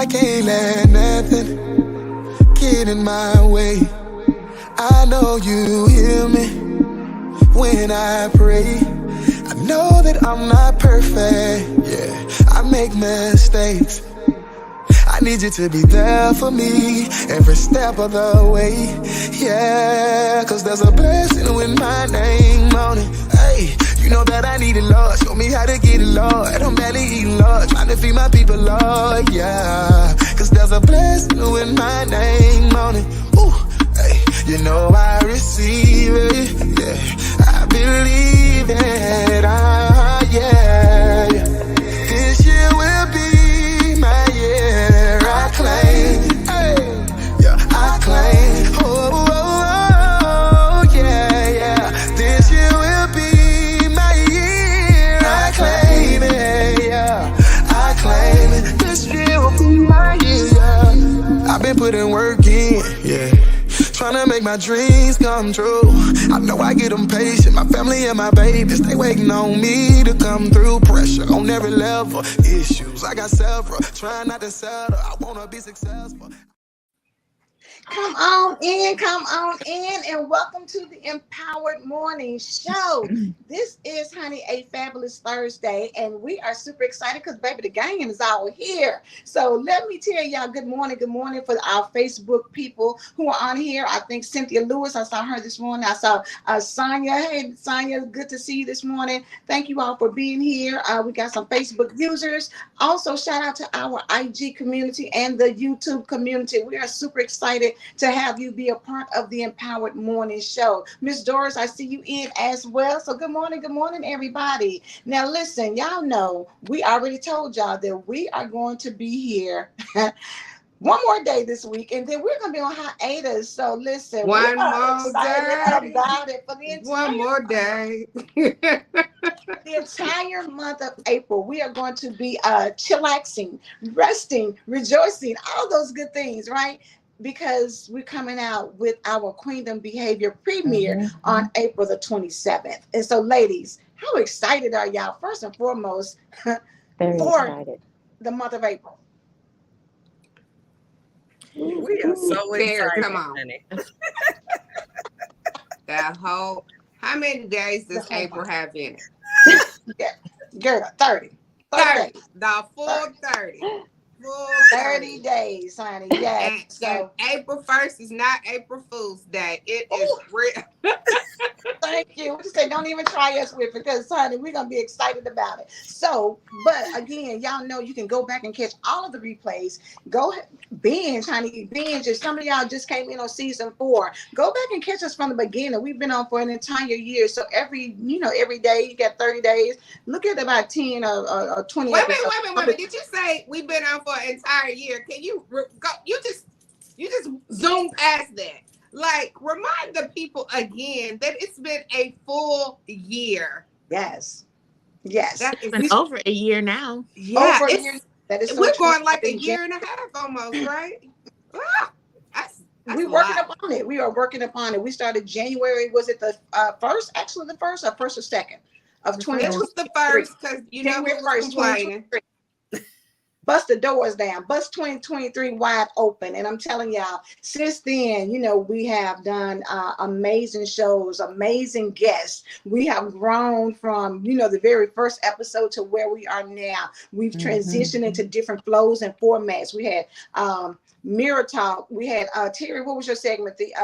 I can't let nothing get in my way. I know you hear me when I pray. I know that I'm not perfect, yeah, I make mistakes. I need you to be there for me every step of the way, yeah, cause there's a blessing with my name on it. Hey, you know that I need it, Lord. Show me how to get it, Lord. I'm barely eating, Lord. Trying to feed my people, Lord, yeah, cause there's a blessing with my name on it. Ooh, hey, you know I receive it, yeah, I believe it, yeah. This year will be my year. I claim, hey, yeah, I claim. Oh, oh, oh, yeah, yeah. This year will be my year. I claim it, yeah, I claim it. This year will be my year, yeah. I've been putting work in, yeah, trying to make my dreams come true. I know I get impatient. My family and my babies, they waiting on me to come through. Pressure on every level. Issues, I got several. Trying not to settle. I want to be successful. Come on in, and welcome to the Empowered Morning Show. This is, honey, a fabulous Thursday, and we are super excited because, baby, the gang is all here. So let me tell y'all good morning for our Facebook people who are on here. I think Cynthia Lewis, I saw her this morning. I saw Sonia. Hey, Sonia, good to see you this morning. Thank you all for being here. We got some Facebook users. Also, shout out to our IG community and the YouTube community. We are super excited to have you be a part of the Empowered Morning Show. Miss Doris, I see you in as well. So good morning, everybody. Now listen, y'all know we already told y'all that we are going to be here one more day this week, and then we're going to be on hiatus. So listen, one more day about it for the one more day. The entire month of April, we are going to be chillaxing, resting, rejoicing, all those good things, right? Because we're coming out with our Queendom Behavior premiere on April the 27th. And so, ladies, how excited are y'all? First and foremost, Very for excited. the month of April. We are so excited. Come on. That whole, how many days does April have in it? Yeah, girl, 30. 30. The full 30. Full 30 days, honey. Yes. And April 1st is not April Fool's Day. It is real. Thank you. We say don't even try us with it because, honey, we're going to be excited about it. So, but again, y'all know you can go back and catch all of the replays. Go binge, honey. Binge. If some of y'all just came in on season 4, go back and catch us from the beginning. We've been on for an entire year. So every day, you got 30 days. Look at about 10 or 20 Wait episodes. a minute. Did you say we've been on for an entire year? Can you go? You just zoom past that. Like, remind the people again that it's been a full year. Yes. It's been over a year now. Yeah, over a year. That is so we're true. going like a year and a half almost, right? That's we're working upon it. We are working upon it. We started January. Was it the first? Actually, the first or second of 2020? It was the first because January who was complaining. Bust the doors down, bust 2023 wide open. And I'm telling y'all, since then, we have done amazing shows, amazing guests. We have grown from, the very first episode to where we are now. We've transitioned into different flows and formats. We had Mirror Talk. We had Terry, what was your segment? The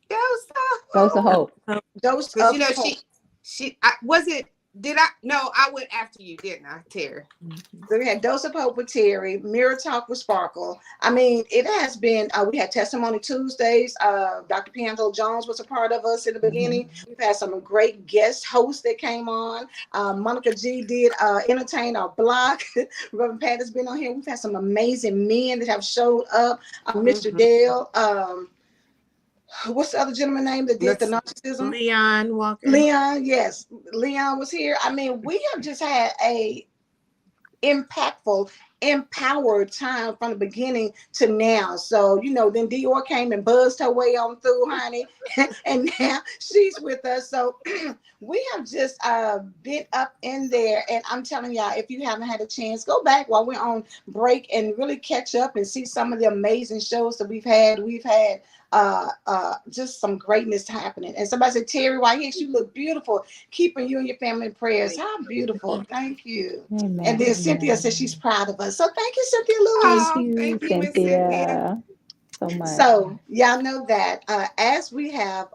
Dose of Hope. Dose of Hope. I went after you, didn't I, Terry? So we had Dose of Hope with Terry, Mirror Talk with Sparkle. I mean, it has been, we had Testimony Tuesdays. Dr. Pianto Jones was a part of us in the beginning. We've had some great guest hosts that came on. Monica G did Entertain Our Block. Reverend Pat has been on here. We've had some amazing men that have showed up. Mr. Dale. What's the other gentleman name that did the narcissism? Leon Walker. Leon, yes. Leon was here. I mean, we have just had a impactful empowered time from the beginning to now. So, then Dior came and buzzed her way on through, honey. And now she's with us. So we have just been up in there. And I'm telling y'all, if you haven't had a chance, go back while we're on break and really catch up and see some of the amazing shows that we've had. We've had just some greatness happening. And somebody said, Terry White Hicks, you look beautiful. Keeping you and your family in prayers. How beautiful. Thank you. Amen. And then Cynthia says she's proud of us. So thank you, Cynthia Lewis. Thank you, Miss Cynthia. Cynthia. So much. So y'all know that as we have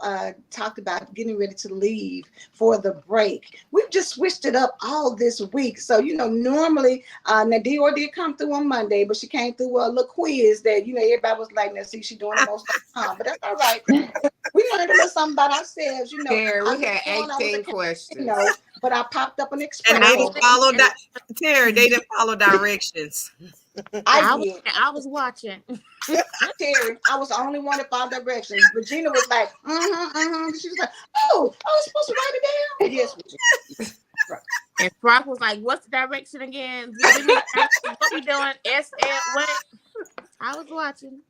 talked about getting ready to leave for the break, we've just switched it up all this week. So, normally Dior did come through on Monday, but she came through a little quiz that, everybody was like, now see, she's doing the most of the time, but that's all right. We learned a little something about ourselves, Terry, we had 18 questions. But I popped up an express. And they didn't follow Terry, they didn't follow directions. I was watching. Terry, I was the only one that followed directions. Regina was like, She was like, oh, I was supposed to write it down. Yes, Regina. Right. And Brock was like, what's the direction again? What we doing? What? I was watching.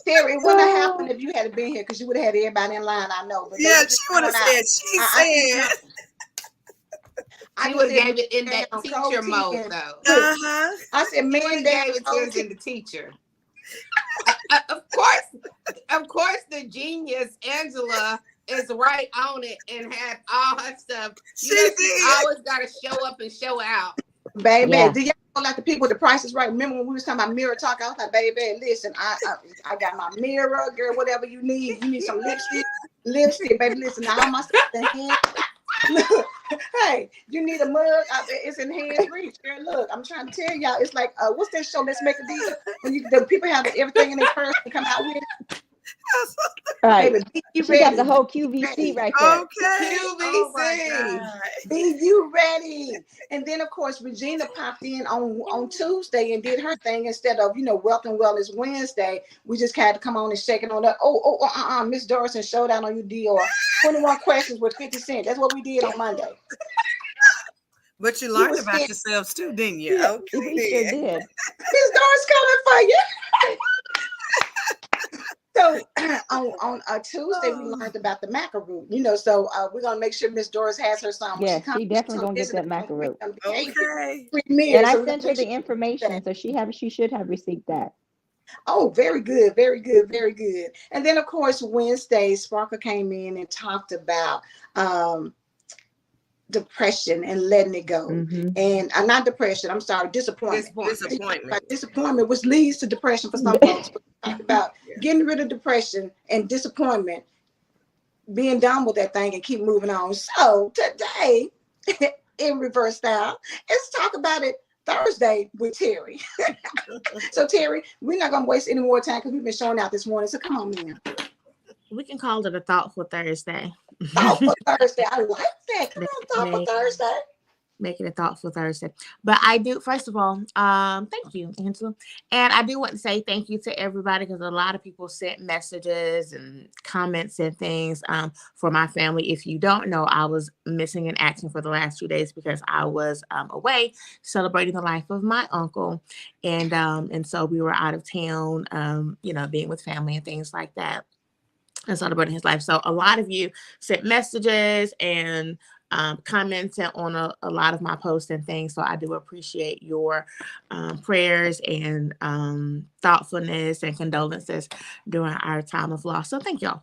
Terry, it wouldn't have happened if you had been here because you would have had everybody in line, I know. But yeah, she would have said, she said. I would have gave it in that teacher mode, though. I said, man, gave it to in the teacher. Of course, the genius Angela is right on it and had all her stuff. She always got to show up and show out. Baby, do y'all know like the people, the price is right? Remember when we was talking about mirror talk? I was like, baby, listen, I got my mirror, girl, whatever you need. You need some lipstick, baby. Listen, all my stuff in hand. Look, hey, you need a mug? It's in hands reach. Girl, look, I'm trying to tell y'all. It's like, what's that show? Let's Make a Deal. When the people have everything in their purse and come out with it. Right. Baby, you got the whole QVC right there. Okay. QVC. Be you ready? And then of course Regina popped in on Tuesday and did her thing instead of Wealth and Wellness Wednesday. We just had to come on and shake it on that. Miss Doris showed out on you, Dior. 21 questions with 50 cents. That's what we did on Monday. But you learned about yourselves too, didn't you? Yeah, okay. We sure did. Miss Doris coming for you. So on Tuesday we learned about the macaroon, so we're gonna make sure Miss Doris has her song. Yeah, she definitely gonna get that macaroon. Okay. And I sent her the information, so she should have received that. Oh, very good, very good, very good. And then of course Wednesday, Sparkle came in and talked about depression and letting it go. And not depression, I'm sorry, disappointment. Disappointment, which leads to depression for some folks. Talk about getting rid of depression and disappointment, being done with that thing and keep moving on. So today, in reverse style, let's talk about it Thursday with Terry. So Terry, we're not gonna waste any more time because we've been showing out this morning. So come on, man. We can call it a Thoughtful Thursday. Thoughtful Thursday. I like that. Come on, Thoughtful Thursday. Make it a Thoughtful Thursday. But I do, first of all, thank you, Angela. And I do want to say thank you to everybody because a lot of people sent messages and comments and things for my family. If you don't know, I was missing in action for the last 2 days because I was away celebrating the life of my uncle. And so we were out of town, being with family and things like that and celebrating his life. So a lot of you sent messages and commenting on a lot of my posts and things. So I do appreciate your prayers and thoughtfulness and condolences during our time of loss. So thank y'all.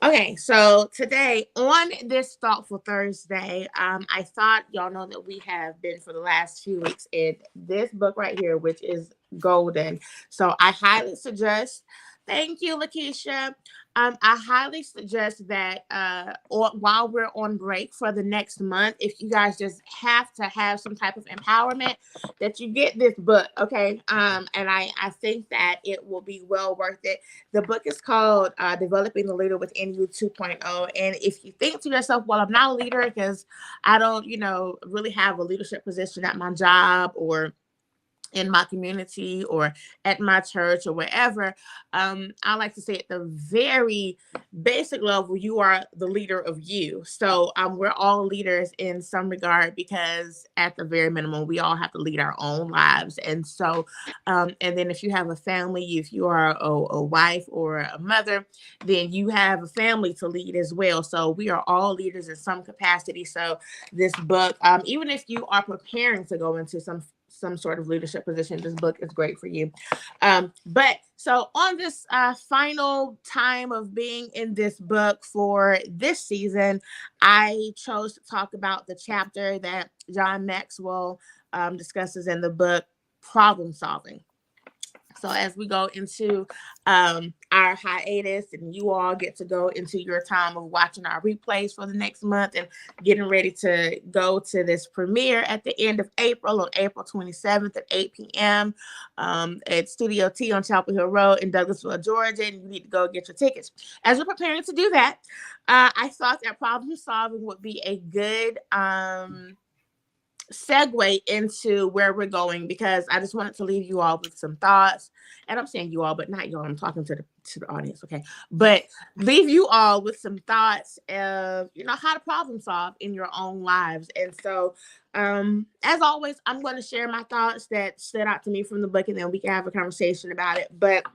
Okay, so today on this Thoughtful Thursday, I thought y'all know that we have been for the last few weeks in this book right here, which is golden. So I highly suggest. Thank you, Lakeisha. I highly suggest that while we're on break for the next month, if you guys just have to have some type of empowerment, that you get this book, okay? And I think that it will be well worth it. The book is called Developing the Leader Within You 2.0. And if you think to yourself, well, I'm not a leader because I don't, really have a leadership position at my job or in my community or at my church or wherever, I like to say at the very basic level, you are the leader of you. So we're all leaders in some regard, because at the very minimum, we all have to lead our own lives. And so, and then if you have a family, if you are a wife or a mother, then you have a family to lead as well. So we are all leaders in some capacity. So this book, even if you are preparing to go into some sort of leadership position, this book is great for you. But so on this final time of being in this book for this season, I chose to talk about the chapter that John Maxwell discusses in the book, Problem Solving. So as we go into our hiatus, and you all get to go into your time of watching our replays for the next month and getting ready to go to this premiere at the end of April, on April 27th at 8 p.m. At Studio T on Chapel Hill Road in Douglasville, Georgia, and you need to go get your tickets. As we're preparing to do that, I thought that problem solving would be a good segue into where we're going, because I just wanted to leave you all with some thoughts. And I'm saying you all, but not y'all. I'm talking to the audience, okay? But leave you all with some thoughts of, how to problem solve in your own lives. And so, as always, I'm going to share my thoughts that stood out to me from the book, and then we can have a conversation about it. But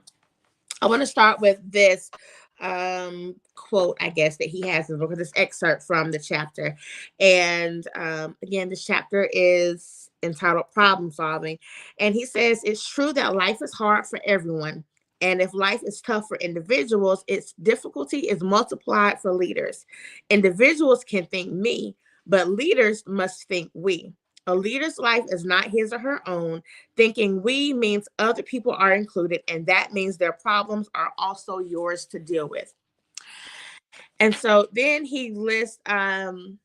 I want to start with this quote, I guess, that he has in the book, or this excerpt from the chapter. And again, this chapter is entitled Problem Solving. And he says, it's true that life is hard for everyone. And if life is tough for individuals, its difficulty is multiplied for leaders. Individuals can think me, but leaders must think we. A leader's life is not his or her own. Thinking we means other people are included, and that means their problems are also yours to deal with. And so then he lists some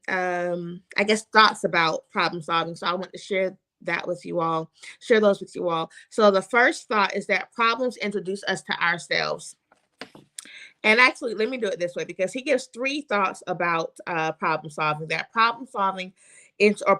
I guess thoughts about problem solving. So I want to share those with you all. So the first thought is that problems introduce us to ourselves. And actually, let me do it this way, because he gives 3 thoughts about problem solving. That problem solving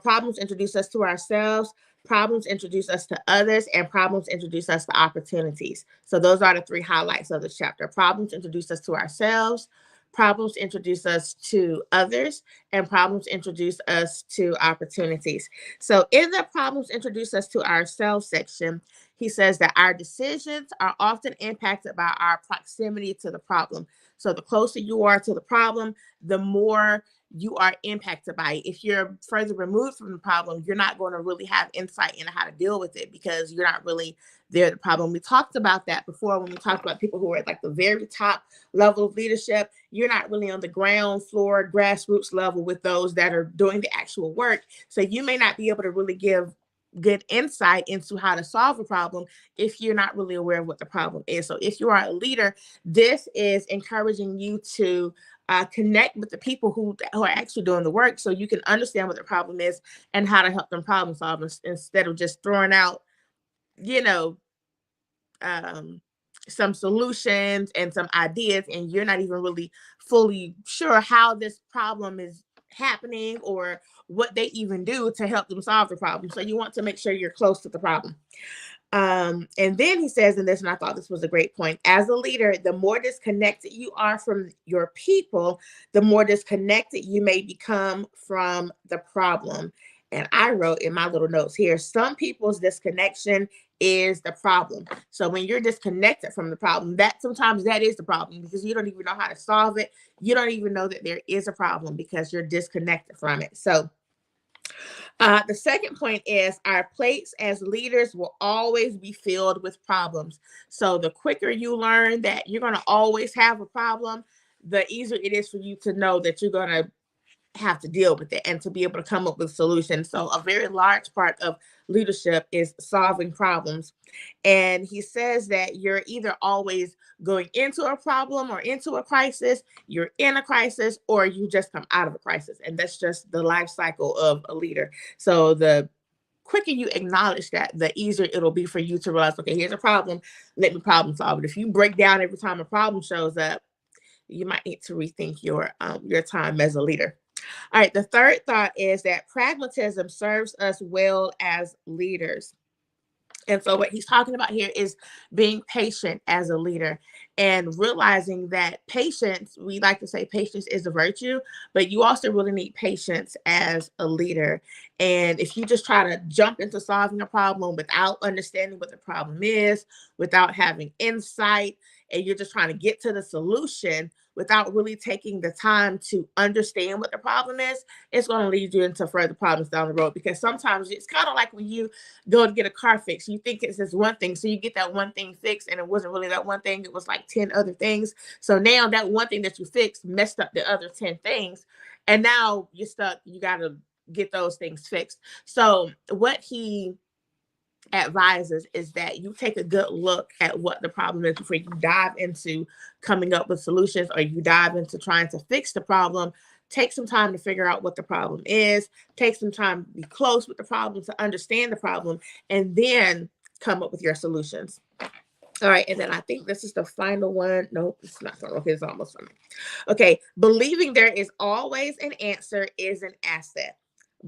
problems introduce us to ourselves, problems introduce us to others, and problems introduce us to opportunities. So those are the 3 highlights of the chapter. Problems introduce us to ourselves, problems introduce us to others, and problems introduce us to opportunities. So in the problems introduce us to ourselves section, he says that our decisions are often impacted by our proximity to the problem. So the closer you are to the problem, the more you are impacted by it. If you're further removed from the problem, you're not going to really have insight into how to deal with it, because you're not really there. The problem. We talked about that before when we talked about people who are at like the very top level of leadership. You're not really on the ground floor, grassroots level with those that are doing the actual work. So you may not be able to really give good insight into how to solve a problem if you're not really aware of what the problem is. So if you are a leader, this is encouraging you to connect with the people who are actually doing the work, so you can understand what the problem is and how to help them problem solve, instead of just throwing out, some solutions and some ideas, and you're not even really fully sure how this problem is happening or what they even do to help them solve the problem. So you want to make sure you're close to the problem. And then he says in this, and I thought this was a great point, as a leader, the more disconnected you are from your people, the more disconnected you may become from the problem. And I wrote in my little notes here, some people's disconnection is the problem. So when you're disconnected from the problem, sometimes that is the problem, because you don't even know how to solve it. You don't even know that there is a problem because you're disconnected from it. So the second point is our plates as leaders will always be filled with problems. So the quicker you learn that you're going to always have a problem, the easier it is for you to know that you're going to have to deal with it and to be able to come up with solutions. So a very large part of leadership is solving problems. And he says that you're either always going into a problem or into a crisis, you're in a crisis, or you just come out of a crisis. And that's just the life cycle of a leader. So the quicker you acknowledge that, the easier it'll be for you to realize, okay, here's a problem, let me problem solve it. If you break down every time a problem shows up, you might need to rethink your time as a leader. All right. The third thought is that pragmatism serves us well as leaders. And so what he's talking about here is being patient as a leader and realizing that patience, we like to say patience is a virtue, but you also really need patience as a leader. And if you just try to jump into solving a problem without understanding what the problem is, without having insight, and you're just trying to get to the solution without really taking the time to understand what the problem is, it's going to lead you into further problems down the road. Because sometimes it's kind of like when you go to get a car fixed. You think it's this one thing. So you get that one thing fixed and it wasn't really that one thing. It was like 10 other things. So now that one thing that you fixed messed up the other 10 things. And now you're stuck. You got to get those things fixed. So what he advises is that you take a good look at what the problem is before you dive into coming up with solutions or you dive into trying to fix the problem. Take some time to figure out what the problem is. Take some time to be close with the problem to understand the problem, and then come up with your solutions. All right, and then I think this is the final one. Nope, it's not. Okay, it's almost final. Okay, believing there is always an answer is an asset.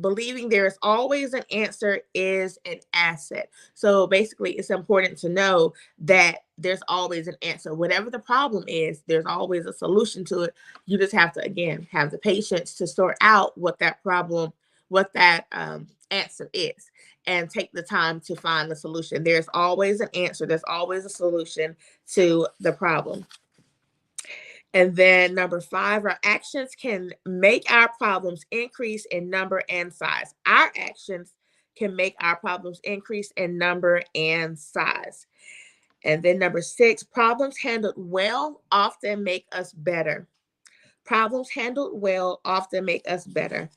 Believing there is always an answer is an asset. So basically, it's important to know that there's always an answer. Whatever the problem is, there's always a solution to it. You just have to, again, have the patience to sort out what that problem, what that answer is, and take the time to find the solution. There's always an answer. There's always a solution to the problem. And then number 5, our actions can make our problems increase in number and size. Our actions can make our problems increase in number and size. And then number 6, problems handled well often make us better. Problems handled well often make us better.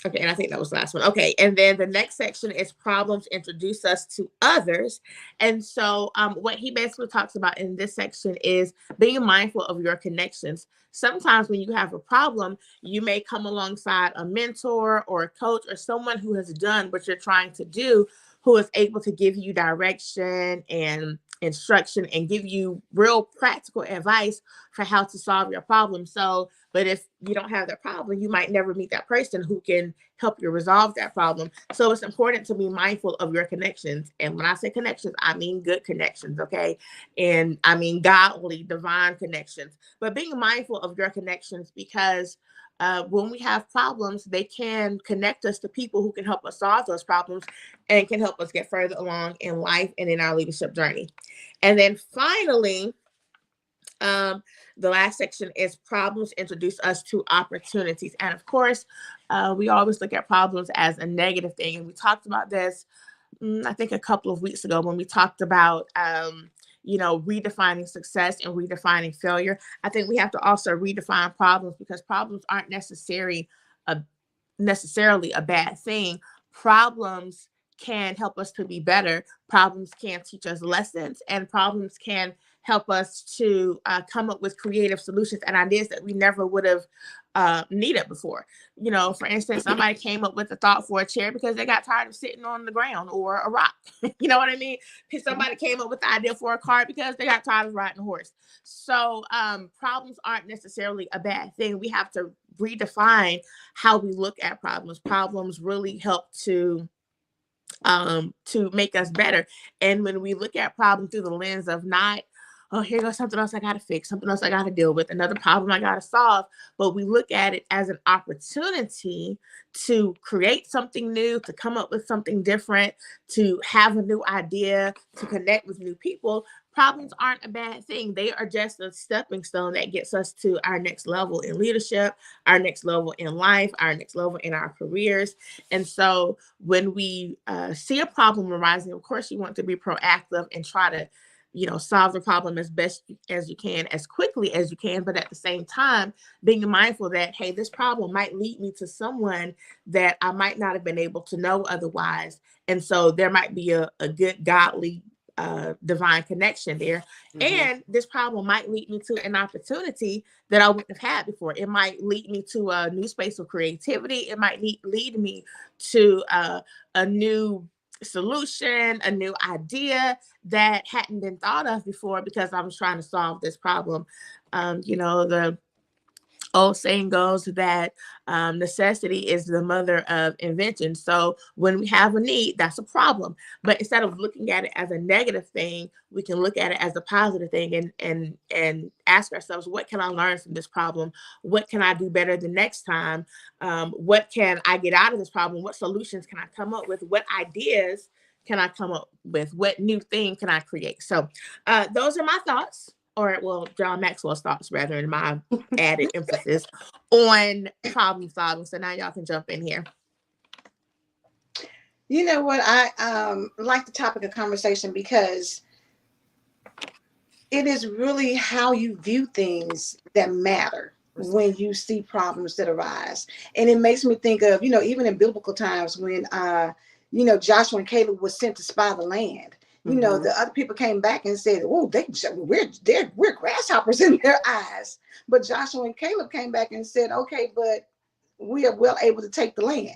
Okay, and I think that was the last one. Okay, and then the next section is problems introduce us to others. And so what he basically talks about in this section is being mindful of your connections. Sometimes when you have a problem, you may come alongside a mentor or a coach or someone who has done what you're trying to do, who is able to give you direction and instruction and give you real practical advice for how to solve your problem. So, but if you don't have that problem, you might never meet that person who can help you resolve that problem. So it's important to be mindful of your connections. And when I say connections, I mean good connections, okay? And I mean godly, divine connections. But being mindful of your connections, because when we have problems, they can connect us to people who can help us solve those problems and can help us get further along in life and in our leadership journey. And then finally, the last section is problems introduce us to opportunities. And of course, we always look at problems as a negative thing. And we talked about this, I think a couple of weeks ago when we talked about, redefining success and redefining failure. I think we have to also redefine problems, because problems aren't necessarily a bad thing. Problems can help us to be better. Problems can teach us lessons, and problems can help us to come up with creative solutions and ideas that we never would have needed before. For instance, somebody came up with a thought for a chair because they got tired of sitting on the ground or a rock. You know what I mean? Somebody came up with the idea for a car because they got tired of riding a horse. So problems aren't necessarily a bad thing. We have to redefine how we look at problems. Problems really help to make us better. And when we look at problems through the lens of not, oh, here goes something else I got to fix, something else I got to deal with, another problem I got to solve. But we look at it as an opportunity to create something new, to come up with something different, to have a new idea, to connect with new people. Problems aren't a bad thing. They are just a stepping stone that gets us to our next level in leadership, our next level in life, our next level in our careers. And so when we see a problem arising, of course, you want to be proactive and try to solve the problem as best as you can, as quickly as you can. But at the same time, being mindful that, hey, this problem might lead me to someone that I might not have been able to know otherwise. And so there might be a good godly divine connection there. Mm-hmm. And this problem might lead me to an opportunity that I wouldn't have had before. It might lead me to a new space of creativity. It might lead me to a new solution, a new idea that hadn't been thought of before because I was trying to solve this problem. The old saying goes that necessity is the mother of invention. So when we have a need, that's a problem. But instead of looking at it as a negative thing, we can look at it as a positive thing, and ask ourselves, what can I learn from this problem? What can I do better the next time? What can I get out of this problem? What solutions can I come up with? What ideas can I come up with? What new thing can I create? So those are my thoughts, or well, John Maxwell's thoughts rather, and my added emphasis on problem solving. So now y'all can jump in here. You know what? I like the topic of conversation because it is really how you view things that matter when you see problems that arise. And it makes me think of, even in biblical times when, Joshua and Caleb was sent to spy the land. The other people came back and said, "Oh, we're grasshoppers in their eyes." But Joshua and Caleb came back and said, "Okay, but we are well able to take the land."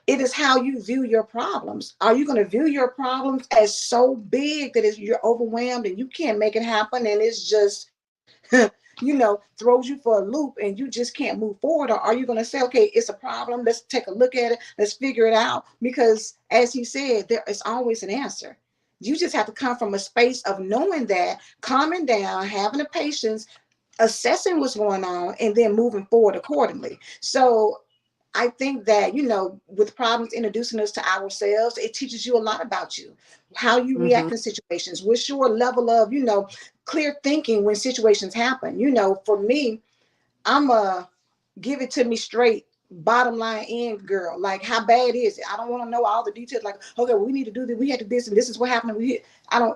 It is how you view your problems. Are you going to view your problems as so big that you're overwhelmed and you can't make it happen, and it's just throws you for a loop and you just can't move forward? Or are you going to say, okay, it's a problem, let's take a look at it, let's figure it out? Because as he said, there is always an answer. You just have to come from a space of knowing that, calming down, having the patience, assessing what's going on, and then moving forward accordingly. So I think that, with problems introducing us to ourselves, it teaches you a lot about you, how you react in situations, what's your level of, clear thinking when situations happen. For me, I'm a give it to me straight, bottom line end girl. Like, how bad is it? I don't want to know all the details. Like, okay, well, we need to do this. We had to do this, and this is what happened. I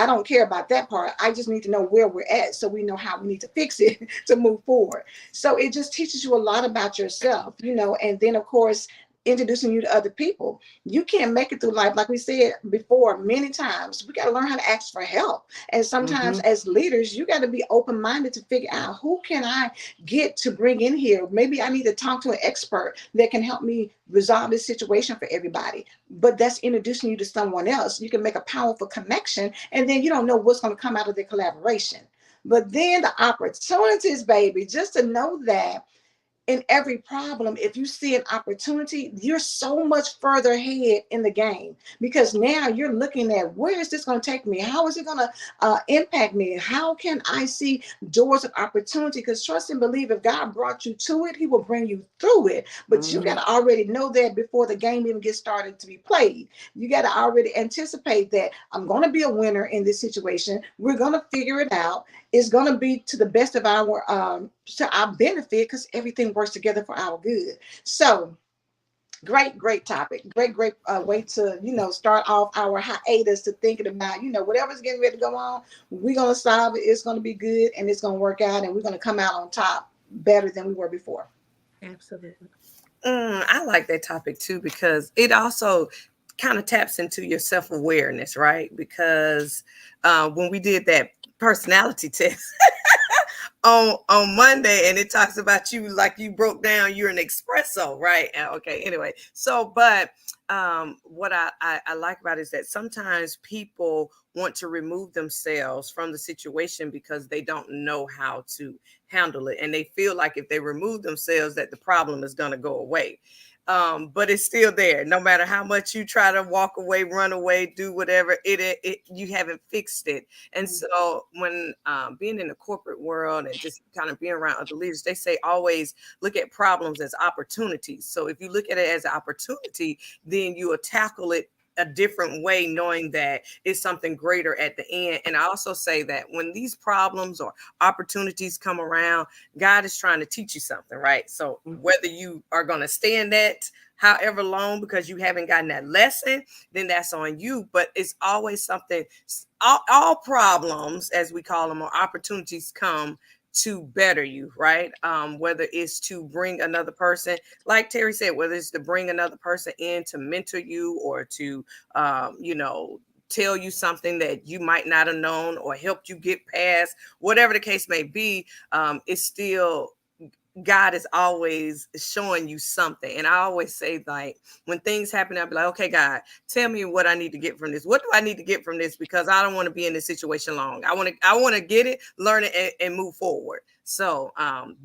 don't care about that part. I just need to know where we're at so we know how we need to fix it to move forward. So it just teaches you a lot about yourself, and then of course, introducing you to other people. You can't make it through life, like we said before many times. We got to learn how to ask for help. And sometimes as leaders, you got to be open-minded to figure out, who can I get to bring in here? Maybe I need to talk to an expert that can help me resolve this situation for everybody. But that's introducing you to someone else. You can make a powerful connection, and then you don't know what's going to come out of the collaboration. But then the opportunities, baby, just to know that in every problem, if you see an opportunity, you're so much further ahead in the game, because now you're looking at, where is this going to take me? How is it going to impact me? How can I see doors of opportunity? Because trust and believe, if God brought you to it, he will bring you through it. But you got to already know that before the game even gets started to be played. You got to already anticipate that I'm going to be a winner in this situation. We're going to figure it out. It's going to be to the best of our benefit, because everything works together for our good. So great topic. Great way to start off our hiatus, to thinking about whatever's getting ready to go on, we're going to solve it. It's going to be good, and it's going to work out, and we're going to come out on top better than we were before. Absolutely. I like that topic too, because it also kind of taps into your self-awareness, right? Because when we did that personality test on Monday, and it talks about you, like you broke down, you're an espresso, right? Okay, anyway, so but what I like about it is that sometimes people want to remove themselves from the situation because they don't know how to handle it, and they feel like if they remove themselves that the problem is going to go away. But it's still there. No matter how much you try to walk away, run away, do whatever, it you haven't fixed it. And so when being in the corporate world and just kind of being around other leaders, they say always look at problems as opportunities. So if you look at it as an opportunity, then you will tackle it a different way, knowing that it's something greater at the end. And I also say that when these problems or opportunities come around, God is trying to teach you something, right? So whether you are going to stay in that however long because you haven't gotten that lesson, then that's on you. But it's always something, all problems, as we call them, or opportunities come to better you, right? Whether it's to bring another person, like Terry said, whether it's to bring another person in to mentor you, or to, tell you something that you might not have known, or help you get past, whatever the case may be, it's still God is always showing you something. And I always say, like, when things happen, I'll be like, okay, God, tell me what I need to get from this. What do I need to get from this? Because I don't want to be in this situation long. I want to get it, learn it, and move forward. So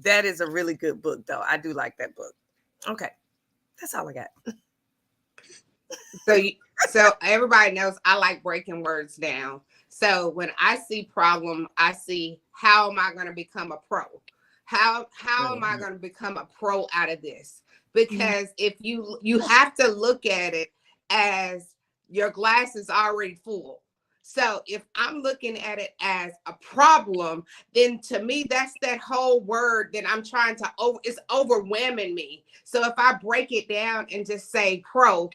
that is a really good book, though. I do like that book. Okay. That's all I got. So everybody knows I like breaking words down. So when I see problem, I see, how am I going to become a pro? How am I going to become a pro out of this? Because if you have to look at it as your glass is already full. So if I'm looking at it as a problem, then to me, that's that whole word that I'm trying to it's overwhelming me. So if I break it down and just say pro,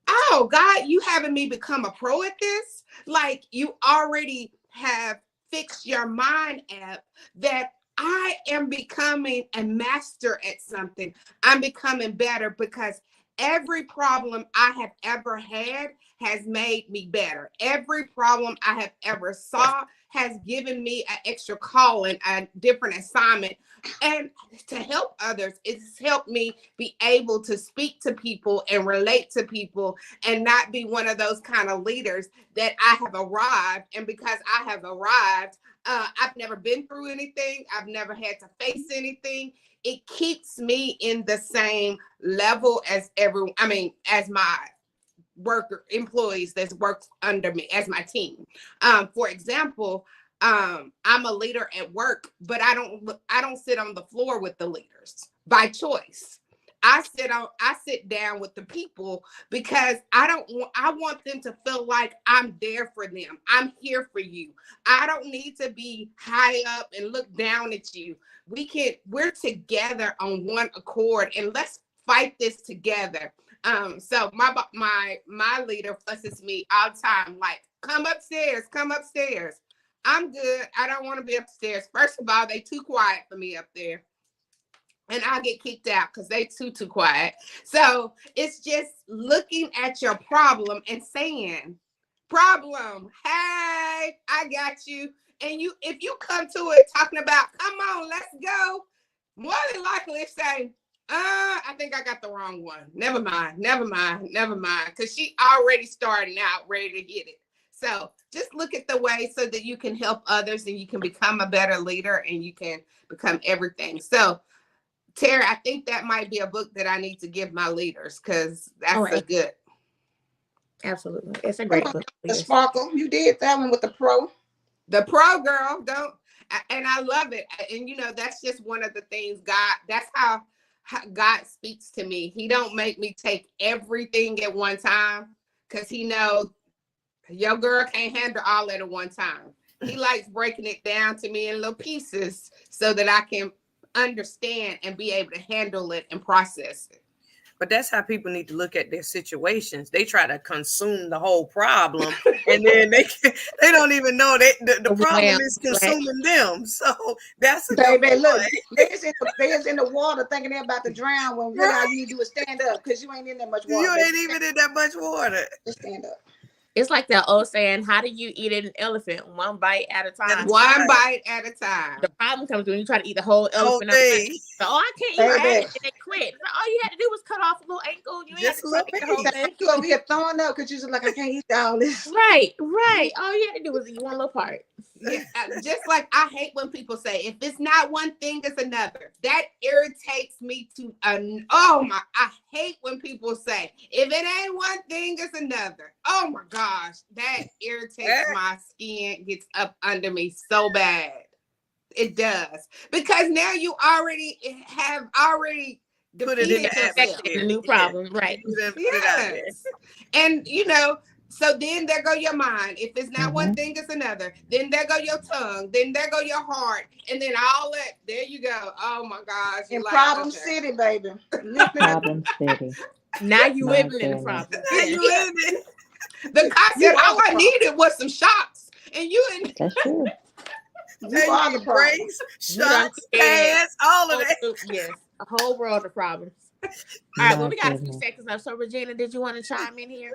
oh God, you having me become a pro at this? Like, you already have fixed your mind up that I am becoming a master at something. I'm becoming better because every problem I have ever had has made me better. Every problem I have ever saw has given me an extra calling, a different assignment. And to help others, it's helped me be able to speak to people and relate to people and not be one of those kind of leaders that I have arrived. And because I have arrived, I've never been through anything. I've never had to face anything. It keeps me in the same level as as my employees that works under me, as my team. For example, I'm a leader at work, but I don't sit on the floor with the leaders by choice. I sit down with the people because I want them to feel like I'm there for them. I'm here for you. I don't need to be high up and look down at you. We're together on one accord, and let's fight this together. So my leader fusses me all the time, like, come upstairs. I'm good. I don't want to be upstairs. First of all, they too quiet for me up there. And I'll get kicked out because they too quiet. So it's just looking at your problem and saying, problem, hey, I got you. And if you come to it talking about, come on, let's go, more than likely say, I think I got the wrong one. Never mind. Because she already starting out ready to hit it. So just look at the way so that you can help others and you can become a better leader and you can become everything. So Terry, I think that might be a book that I need to give my leaders because that's a good. Absolutely. It's a great book. The Sparkle, you did that one with the pro. The pro girl, and I love it. And that's just one of the things that's how God speaks to me. He don't make me take everything at one time because he knows your girl can't handle all at one time. He likes breaking it down to me in little pieces so that I can understand and be able to handle it and process it. But that's how people need to look at their situations. They try to consume the whole problem, and then they don't even know that the problem is consuming them. So that's a baby. Look, they is in the water thinking they're about to drown when really all you need to do is stand up because you ain't in that much water. You ain't even in that much water. Just stand up. It's like that old saying, how do you eat an elephant? One bite at a time. One bite at a time. The problem comes when you try to eat the whole elephant. So, I can't eat it. And they quit. All you had to do was cut off a little ankle. You just had to take the whole thing. You over here throwing up because you're just like, I can't eat all this. Right. All you had to do was eat one little part. Yeah, just like I hate when people say, if it's not one thing, it's another. That irritates me to I hate when people say, if it ain't one thing, it's another. Oh my gosh, that irritates my skin, gets up under me so bad. It does. Because now you already put it in the new problem, right? Yes. And so then there go your mind. If it's not one thing, it's another. Then there go your tongue. Then there go your heart. And then all that. There you go. Oh my gosh. In Problem City, baby. Problem City. Now you living in the problem. You living. The cop said all I needed was some shots. And you and that's true. You are the breaks, shots, pads, all of that. Yes. A whole world of problems. All right, well, we got a few seconds left. So, Regina, did you want to chime in here?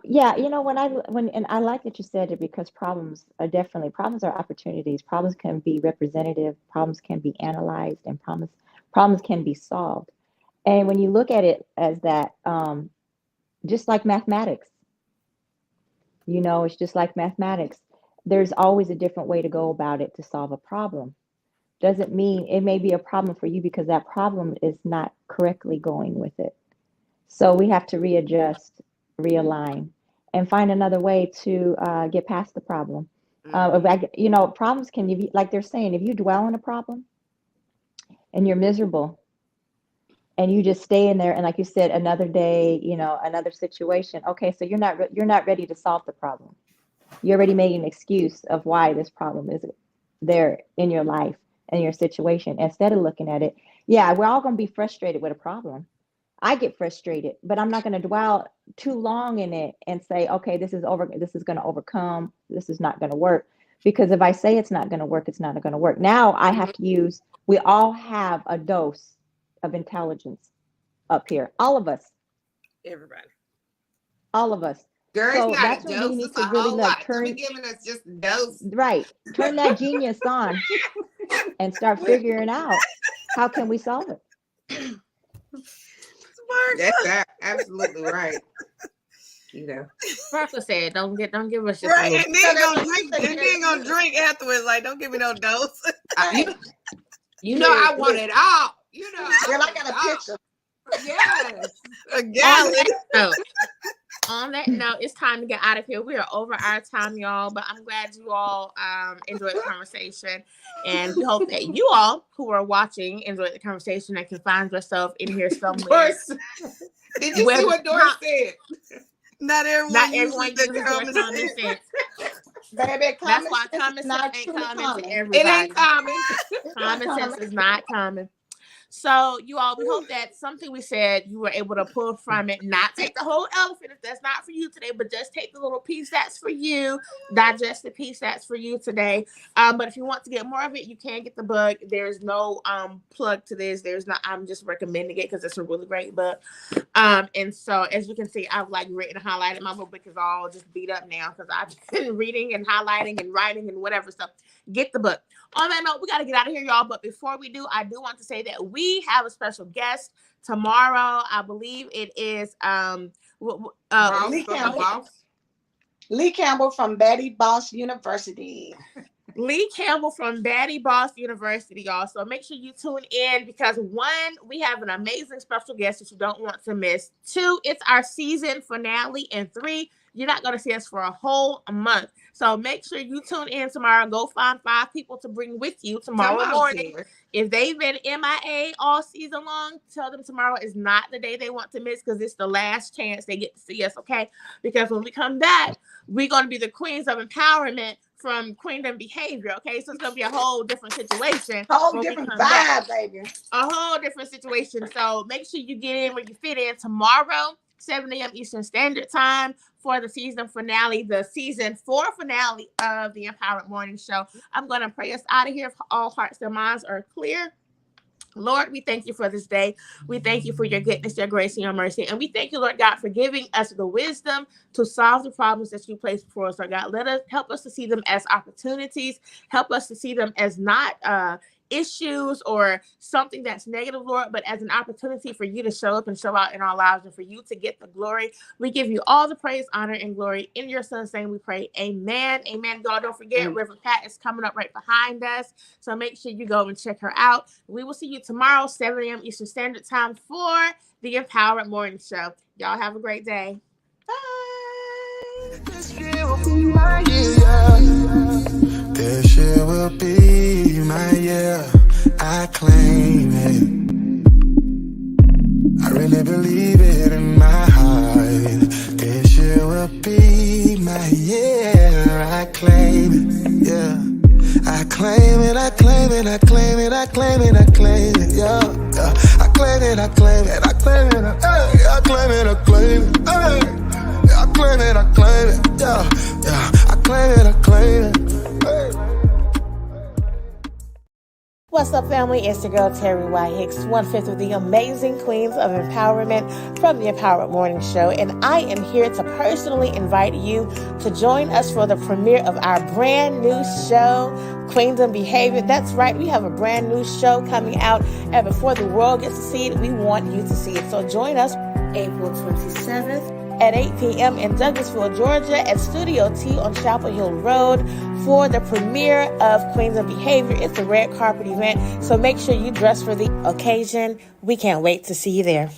Yeah, when I like that you said it because problems are opportunities. Problems can be representative. Problems can be analyzed, and Problems can be solved. And when you look at it as that, just like mathematics, it's just like mathematics. There's always a different way to go about it to solve a problem. Doesn't mean it may be a problem for you because that problem is not correctly going with it. So we have to readjust, realign, and find another way to get past the problem. Problems can be, like they're saying, if you dwell on a problem and you're miserable and you just stay in there, and like you said, another day, another situation. Okay, so you're not ready to solve the problem. You already made an excuse of why this problem is there in your life and your situation. Instead of looking at it, yeah, we're all going to be frustrated with a problem. I get frustrated, but I'm not going to dwell too long in it and say, okay, this is going to overcome. This is not going to work. Because if I say it's not going to work, it's not going to work. Now I have to we all have a dose of intelligence up here. All of us. Everybody. All of us. Girl, So it's not that's a when dose, we need it's to a really whole like lot. turn. You're giving us just a dose. Right. Turn that genius on and start figuring out how can we solve it. That's absolutely right. Sparkle said, "Don't give us just right, a and then gonna drink afterwards. Like, don't give me no dose. I want it all. Girl, I got a picture. Yes. A gallon. On that note, it's time to get out of here. We are over our time, y'all, but I'm glad you all enjoyed the conversation, and we hope that you all who are watching enjoyed the conversation and can find yourself in here somewhere. Did you see what Doris said? Not everyone uses the common sense. Baby, that's why common sense ain't common to everybody. It ain't common. Common sense is not common. So you all, we hope that something we said you were able to pull from it. Not take the whole elephant if that's not for you today, but just take the little piece that's for you. Digest the piece that's for you today. But if you want to get more of it, you can get the book. There's no plug to this. I'm just recommending it because it's a really great book. And so as you can see, I've written and highlighted. My book is all just beat up now because I've been reading and highlighting and writing and whatever. So get the book. On that note, we got to get out of here, y'all. But before we do, I do want to say that we have a special guest tomorrow. I believe it is Lee Campbell from Betty Boss University. Lee Campbell from Betty Boss University, y'all. So make sure you tune in because 1, we have an amazing special guest that you don't want to miss. 2, it's our season finale. And 3, you're not going to see us for a whole month. So make sure you tune in tomorrow. Go find 5 people to bring with you tomorrow morning. If they've been MIA all season long, tell them tomorrow is not the day they want to miss because it's the last chance they get to see us, okay? Because when we come back, we're going to be the queens of empowerment from Queendom Behavior, okay? So it's going to be a whole different situation. A whole different vibe, baby. A whole different situation. So make sure you get in where you fit in tomorrow, 7 a.m. Eastern Standard Time for the season finale, the season 4 finale of the Empowered Morning Show. I'm going to pray us out of here if all hearts and minds are clear. Lord, we thank you for this day. We thank you for your goodness, your grace, and your mercy. And we thank you, Lord God, for giving us the wisdom to solve the problems that you place before us, Lord God. Help us to see them as opportunities. Help us to see them as not issues or something that's negative, Lord, but as an opportunity for you to show up and show out in our lives and for you to get the glory. We give you all the praise, honor, and glory. In your son's name we pray. Amen. Amen. God, don't forget, Reverend Pat is coming up right behind us. So make sure you go and check her out. We will see you tomorrow, 7 a.m. Eastern Standard Time for the Empowered Morning Show. Y'all have a great day. Bye. This year will be my year. I claim it. I really believe it in my heart. This year will be my year. I claim it. Yeah. I claim it. I claim it. I claim it. I claim it. I claim it. Yeah. I claim it. I claim it. I claim it. I claim it. I claim it. I claim it. I claim it. Yeah. I claim it. I claim it. What's up, family? It's your girl, Terry Y. Hicks, 1/5 of the amazing queens of empowerment from the Empowered Morning Show. And I am here to personally invite you to join us for the premiere of our brand new show, Queendom Behavior. That's right, we have a brand new show coming out. And before the world gets to see it, we want you to see it. So join us April 27th at 8 p.m. in Douglasville, Georgia at Studio T on Chapel Hill Road for the premiere of Queendom Behavior. It's a red carpet event, so make sure you dress for the occasion. We can't wait to see you there.